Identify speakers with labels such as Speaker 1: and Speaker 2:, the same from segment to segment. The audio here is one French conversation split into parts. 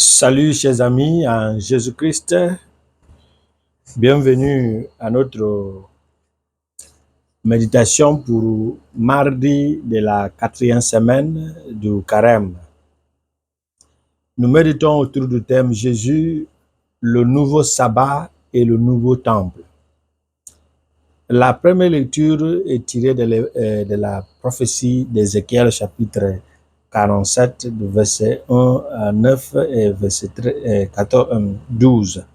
Speaker 1: Salut chers amis en Jésus-Christ, bienvenue à notre méditation pour mardi de la 4e semaine du Carême. Nous méditons autour du thème Jésus, le nouveau sabbat et le nouveau temple. La première lecture est tirée de la prophétie d'Ézéchiel chapitre 47, du verset 1 à 9 et verset 12.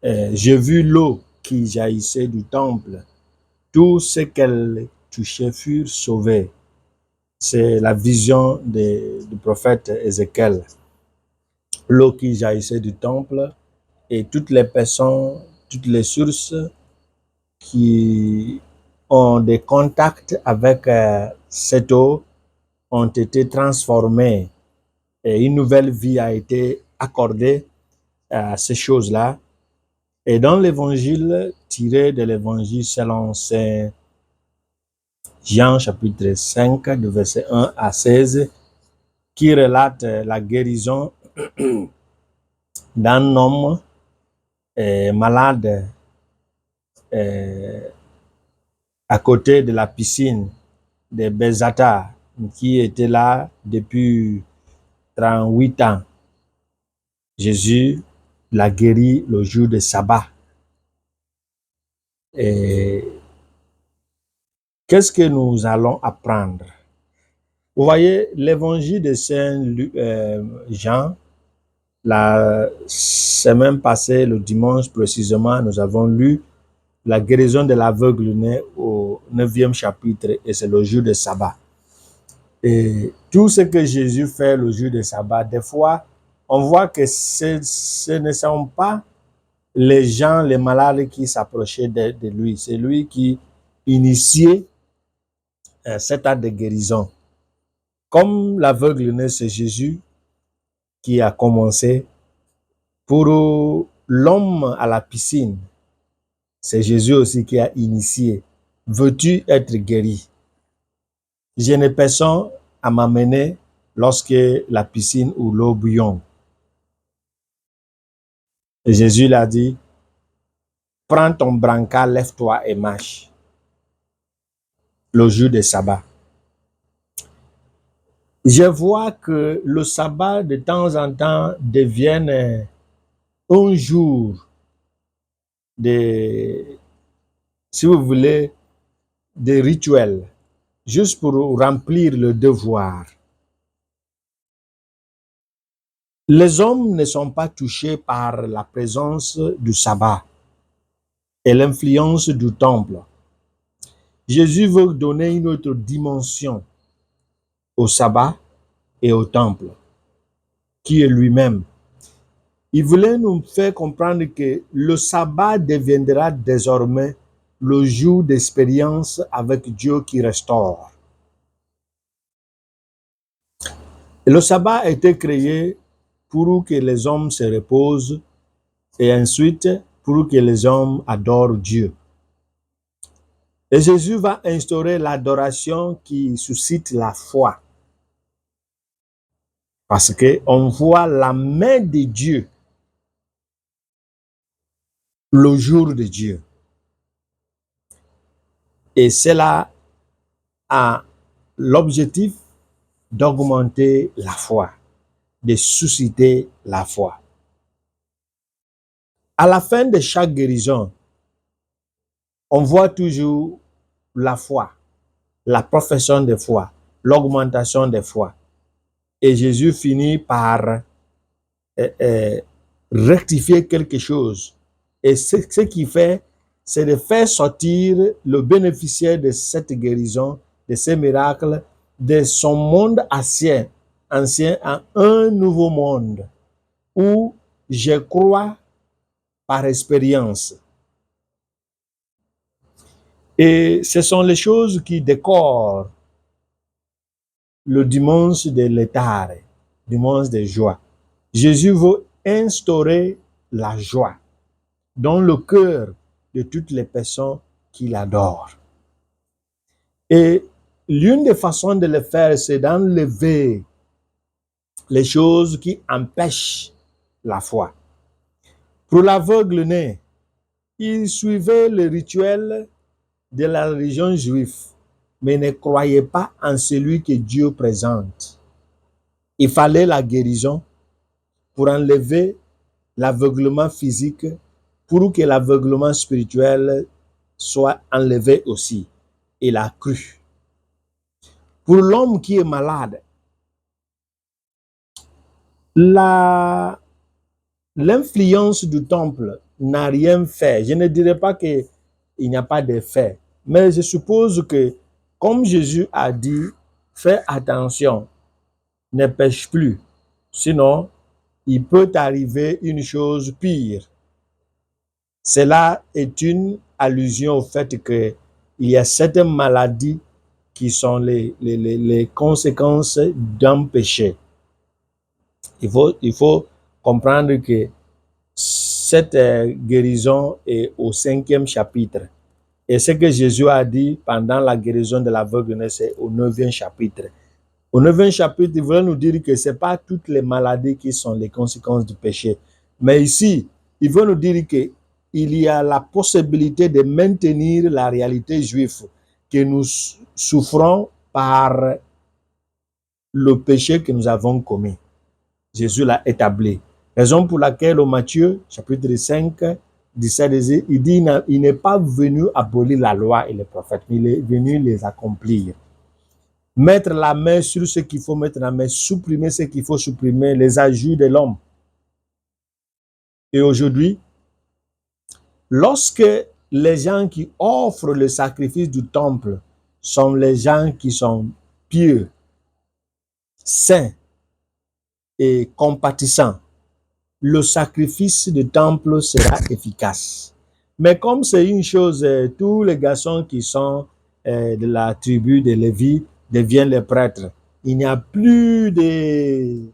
Speaker 1: J'ai vu l'eau qui jaillissait du temple. Tous ceux qu'elle touchait furent sauvés. C'est la vision du prophète Ézéchiel. L'eau qui jaillissait du temple et toutes les personnes, toutes les sources qui ont des contacts avec cette eau ont été transformées et une nouvelle vie a été accordée à ces choses-là. Et dans l'évangile, tiré de l'évangile selon Saint Jean, chapitre 5, du verset 1 à 16, qui relate la guérison d'un homme malade à côté de la piscine de Bézata, qui était là depuis 38 ans. Jésus l'a guéri le jour de sabbat. Et qu'est-ce que nous allons apprendre? Vous voyez, l'évangile de Saint Jean, la semaine passée, le dimanche précisément, nous avons lu la guérison de l'aveugle-né au 9e chapitre et c'est le jour de sabbat. Et tout ce que Jésus fait le jour de sabbat, des fois, on voit que ce ne sont pas les gens, les malades qui s'approchaient de lui. C'est lui qui initiait cet acte de guérison. Comme l'aveugle-né, c'est Jésus qui a commencé. Pour l'homme à la piscine, c'est Jésus aussi qui a initié. Veux-tu être guéri? Je n'ai personne à m'amener lorsque la piscine ou l'eau bouillonne. Et Jésus l'a dit, prends ton brancard, lève-toi et marche. Le jour de sabbat. Je vois que le sabbat de temps en temps devienne un jour de, si vous voulez, des rituels, juste pour remplir le devoir. Les hommes ne sont pas touchés par la présence du sabbat et l'influence du temple. Jésus veut donner une autre dimension au sabbat et au temple, qui est lui-même. Il voulait nous faire comprendre que le sabbat deviendra désormais le jour d'expérience avec Dieu qui restaure. Et le sabbat a été créé pour que les hommes se reposent et ensuite pour que les hommes adorent Dieu. Et Jésus va instaurer l'adoration qui suscite la foi. Parce qu'on voit la main de Dieu le jour de Dieu. Et cela a l'objectif d'augmenter la foi, de susciter la foi. À la fin de chaque guérison, on voit toujours la foi, la profession de foi, l'augmentation de foi. Et Jésus finit par rectifier quelque chose. Et ce qu'il fait, c'est de faire sortir le bénéficiaire de cette guérison, de ces miracles, de son monde ancien à un nouveau monde où je crois par expérience. Et ce sont les choses qui décorent le dimanche de l'étare, dimanche de joie. Jésus veut instaurer la joie dans le cœur de toutes les personnes qui l'adorent. Et l'une des façons de le faire, c'est d'enlever les choses qui empêchent la foi. Pour l'aveugle-né, il suivait le rituel de la religion juive, mais ne croyait pas en celui que Dieu présente. Il fallait la guérison pour enlever l'aveuglement physique, pour que l'aveuglement spirituel soit enlevé aussi. Il a cru. Pour l'homme qui est malade, l'influence du temple n'a rien fait. Je ne dirais pas qu'il n'y a pas d'effet, mais je suppose que, comme Jésus a dit, fais attention, ne pêche plus, sinon il peut arriver une chose pire. Cela est une allusion au fait qu'il y a certaines maladies qui sont les conséquences d'un péché. Il faut comprendre que cette guérison est au 5e chapitre. Et ce que Jésus a dit pendant la guérison de l'aveugle, c'est au 9e chapitre. Au 9e chapitre, il voulait nous dire que ce n'est pas toutes les maladies qui sont les conséquences du péché. Mais ici, il veut nous dire qu'il y a la possibilité de maintenir la réalité juive, que nous souffrons par le péché que nous avons commis. Jésus l'a établi. Raison pour laquelle au Matthieu, chapitre 5, 17, il dit il n'est pas venu abolir la loi et les prophètes, mais il est venu les accomplir. Mettre la main sur ce qu'il faut mettre la main, supprimer ce qu'il faut supprimer, les ajouts de l'homme. Et aujourd'hui, lorsque les gens qui offrent le sacrifice du temple sont les gens qui sont pieux, saints et compatissants, le sacrifice du temple sera efficace. Mais comme c'est une chose, tous les garçons qui sont de la tribu de Lévi deviennent les prêtres. Il n'y a plus de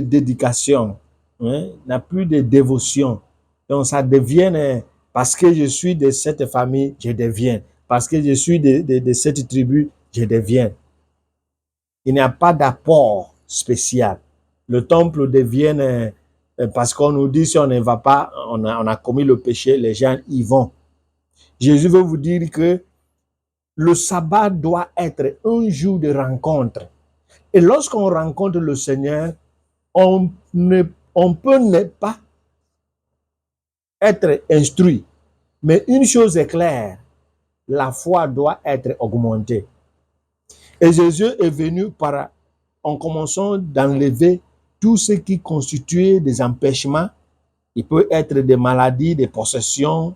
Speaker 1: dédication, hein? Il n'y a plus de dévotion. Donc ça devient, parce que je suis de cette famille, je deviens. Parce que je suis de cette tribu, je deviens. Il n'y a pas d'apport spécial. Le temple devient, parce qu'on nous dit si on ne va pas, on a commis le péché, les gens y vont. Jésus veut vous dire que le sabbat doit être un jour de rencontre. Et lorsqu'on rencontre le Seigneur, on peut ne pas être instruit. Mais une chose est claire, la foi doit être augmentée. Et Jésus est venu en commençant d'enlever tout ce qui constitue des empêchements. Il peut être des maladies, des possessions,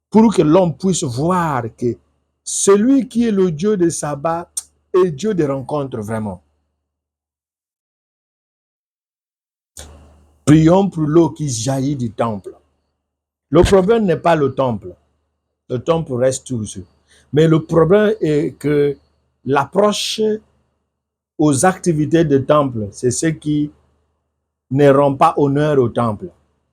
Speaker 1: pour que l'homme puisse voir que celui qui est le Dieu de sabbat est Dieu de rencontre vraiment. Prions pour l'eau qui jaillit du temple. Le problème n'est pas le temple. Le temple reste toujours. Mais le problème est que l'approche aux activités de temple, c'est ce qui ne rend pas honneur au temple.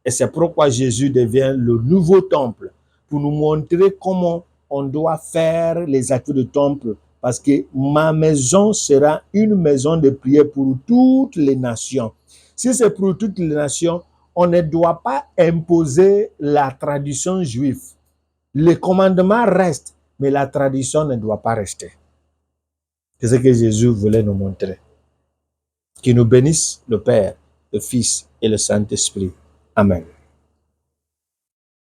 Speaker 1: Et c'est pourquoi Jésus devient le nouveau temple, pour nous montrer comment on doit faire les actes de temple, parce que ma maison sera une maison de prière pour toutes les nations. Si c'est pour toutes les nations, on ne doit pas imposer la tradition juive. Les commandements restent, mais la tradition ne doit pas rester. C'est ce que Jésus voulait nous montrer. Qu'il nous bénisse le Père, le Fils et le Saint-Esprit. Amen.